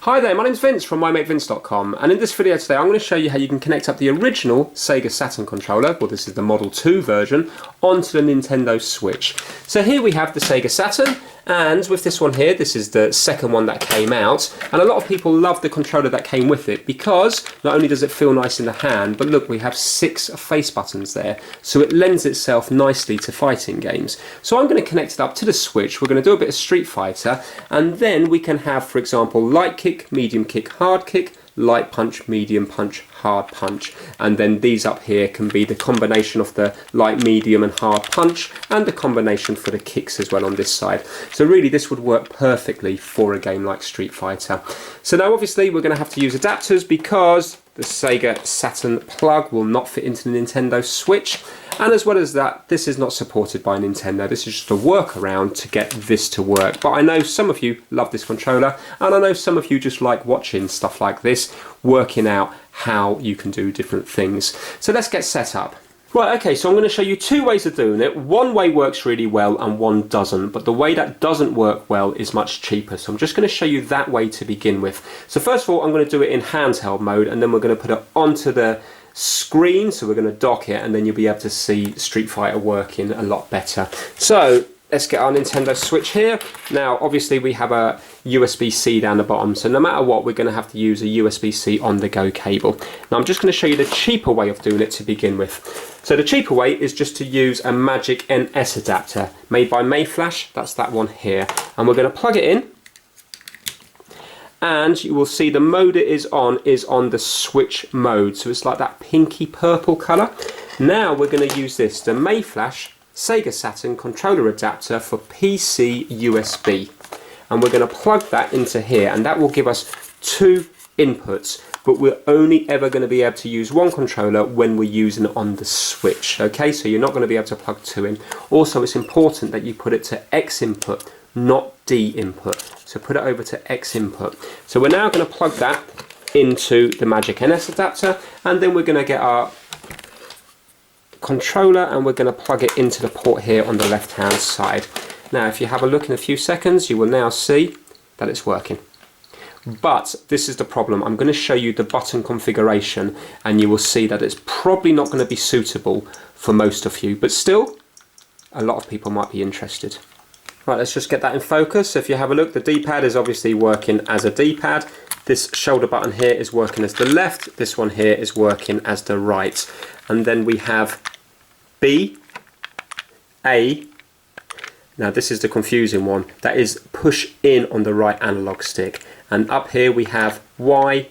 Hi there, my name's Vince from mymatevince.com, and in this video today I'm going to show you how you can connect up the original SEGA Saturn controller, well this is the Model 2 version, onto the Nintendo Switch. So here we have the SEGA Saturn, and with this one here, this is the second one that came out, and a lot of people love the controller that came with it because not only does it feel nice in the hand, but look, we have 6 face buttons there, so it lends itself nicely to fighting games. So I'm going to connect it up to the Switch, we're going to do a bit of Street Fighter, and then we can have, for example, light kick, medium kick, hard kick, light punch, medium punch, hard punch, and then these up here can be the combination of the light, medium and hard punch, and the combination for the kicks as well on this side. So really this would work perfectly for a game like Street Fighter. So now obviously we're going to have to use adapters because the SEGA Saturn plug will not fit into the Nintendo Switch, and as well as that, this is not supported by Nintendo. This is just a workaround to get this to work. But I know some of you love this controller, and I know some of you just like watching stuff like this, working out how you can do different things. So let's get set up. Right, okay, so I'm going to show you 2 ways of doing it. One way works really well and one doesn't, but the way that doesn't work well is much cheaper. So I'm just going to show you that way to begin with. So first of all, I'm going to do it in handheld mode, and then we're going to put it onto the screen, so we're going to dock it, and then you'll be able to see Street Fighter working a lot better. So let's get our Nintendo Switch here. Now obviously we have a USB-C down the bottom, so no matter what we're going to have to use a USB-C on the go cable. Now I'm just going to show you the cheaper way of doing it to begin with. So the cheaper way is just to use a Magic NS adapter made by Mayflash, that's that one here, and we're going to plug it in, and you will see the mode it is on the Switch mode, so it's like that pinky purple colour. Now we're going to use this, the Mayflash SEGA Saturn controller adapter for PC USB, and we're going to plug that into here, and that will give us 2 inputs, but we're only ever going to be able to use one controller when we're using it on the Switch. Okay, so you're not going to be able to plug 2 in. Also, it's important that you put it to X input, not D input. So put it over to X input. So we're now going to plug that into the Magic NS adapter, and then we're going to get our controller and we're going to plug it into the port here on the left hand side. Now if you have a look in a few seconds, you will now see that it's working. But this is the problem. I'm going to show you the button configuration, and you will see that it's probably not going to be suitable for most of you, but still a lot of people might be interested. Right, let's just get that in focus. So if you have a look, the D-pad is obviously working as a D-pad. This shoulder button here is working as the left, this one here is working as the right. And then we have B, A, now this is the confusing one, that is push in on the right analog stick. And up here we have Y,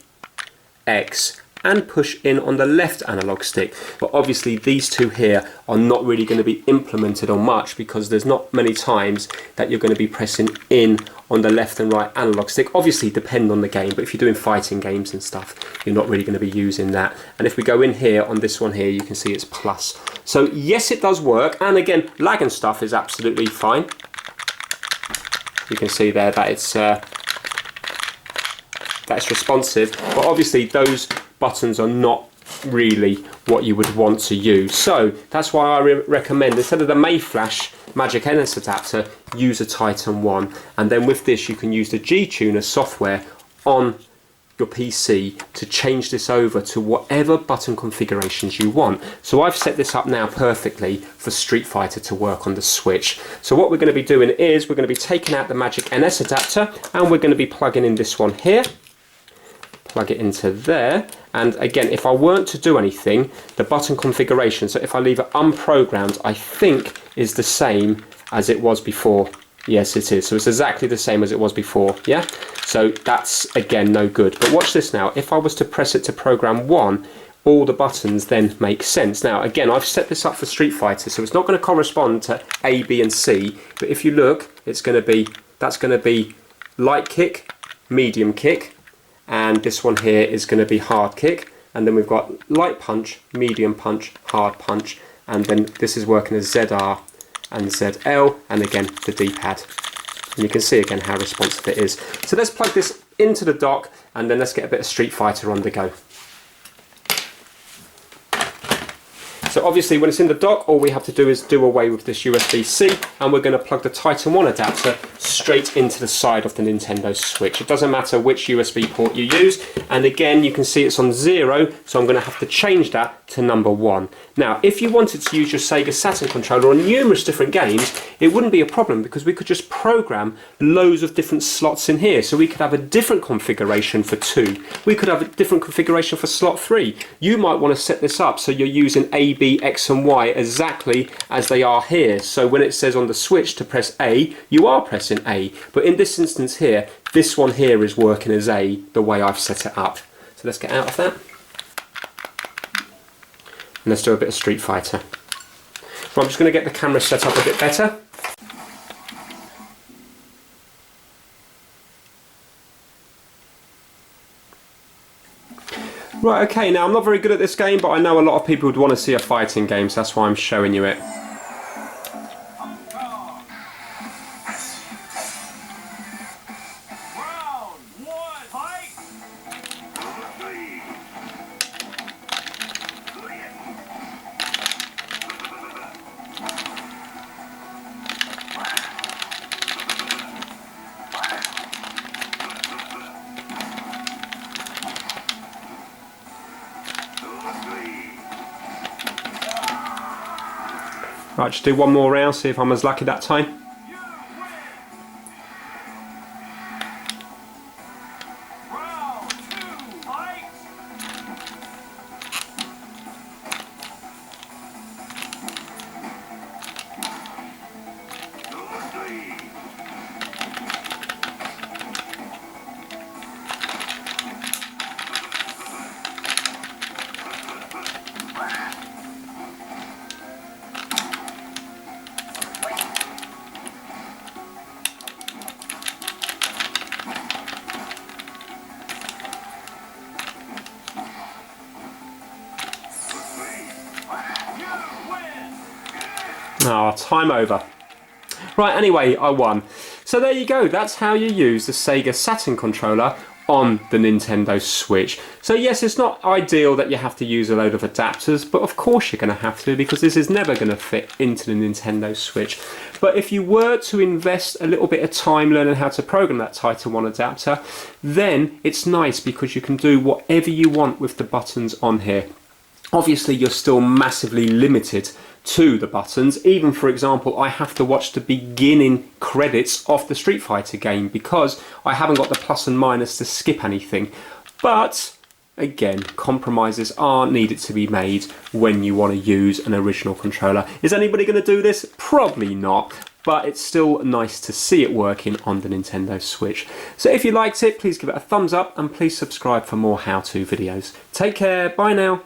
X, and push in on the left analog stick. But obviously these 2 here are not really going to be implemented on much because there's not many times that you're going to be pressing in on the left and right analog stick. Obviously depend on the game, but if you're doing fighting games and stuff, you're not really going to be using that. And if we go in here on this one here, you can see it's plus. So yes, it does work, and again, lag and stuff is absolutely fine. You can see there that it's responsive, but obviously those buttons are not really what you would want to use. So that's why I recommend, instead of the Mayflash Magic NS adapter, use a Titan 1, and then with this you can use the G-Tuner software on your PC to change this over to whatever button configurations you want. So I've set this up now perfectly for Street Fighter to work on the Switch. So what we're going to be doing is we're going to be taking out the Magic NS adapter, and we're going to be plugging in this one here. Plug it into there, and again, if I weren't to do anything, the button configuration, so if I leave it unprogrammed, I think is the same as it was before. Yes, it is. So it's exactly the same as it was before, yeah? So that's, again, no good. But watch this now. If I was to press it to program 1, all the buttons then make sense. Now, again, I've set this up for Street Fighter, so it's not going to correspond to A, B, and C, but if you look, it's going to be, that's going to be light kick, medium kick, and this one here is going to be hard kick, and then we've got light punch, medium punch, hard punch, and then this is working as ZR and ZL, and again the D-pad, and you can see again how responsive it is. So let's plug this into the dock, and then let's get a bit of Street Fighter on the go. So obviously when it's in the dock, all we have to do is do away with this USB-C, and we're going to plug the Titan 1 adapter straight into the side of the Nintendo Switch. It doesn't matter which USB port you use, and again you can see it's on 0, so I'm going to have to change that to number 1. Now if you wanted to use your Sega Saturn controller on numerous different games, it wouldn't be a problem because we could just program loads of different slots in here. So we could have a different configuration for 2. We could have a different configuration for slot 3. You might want to set this up so you're using A, B, X and Y exactly as they are here. So when it says on the Switch to press A, you are pressing A. But in this instance here, this one here is working as A the way I've set it up. So let's get out of that. And let's do a bit of Street Fighter. So I'm just going to get the camera set up a bit better. Right, okay, now I'm not very good at this game, but I know a lot of people would want to see a fighting game, so that's why I'm showing you it. Right, just do one more round, see if I'm as lucky that time. Oh, time over. Right, anyway, I won. So there you go, that's how you use the Sega Saturn controller on the Nintendo Switch. So yes, it's not ideal that you have to use a load of adapters, but of course you're going to have to, because this is never going to fit into the Nintendo Switch. But if you were to invest a little bit of time learning how to program that Titan 1 adapter, then it's nice because you can do whatever you want with the buttons on here. Obviously you're still massively limited to the buttons. Even, for example, I have to watch the beginning credits of the Street Fighter game because I haven't got the plus and minus to skip anything. But again, compromises are needed to be made when you want to use an original controller. Is anybody going to do this? Probably not, but it's still nice to see it working on the Nintendo Switch. So if you liked it, please give it a thumbs up and please subscribe for more how-to videos. Take care, bye now.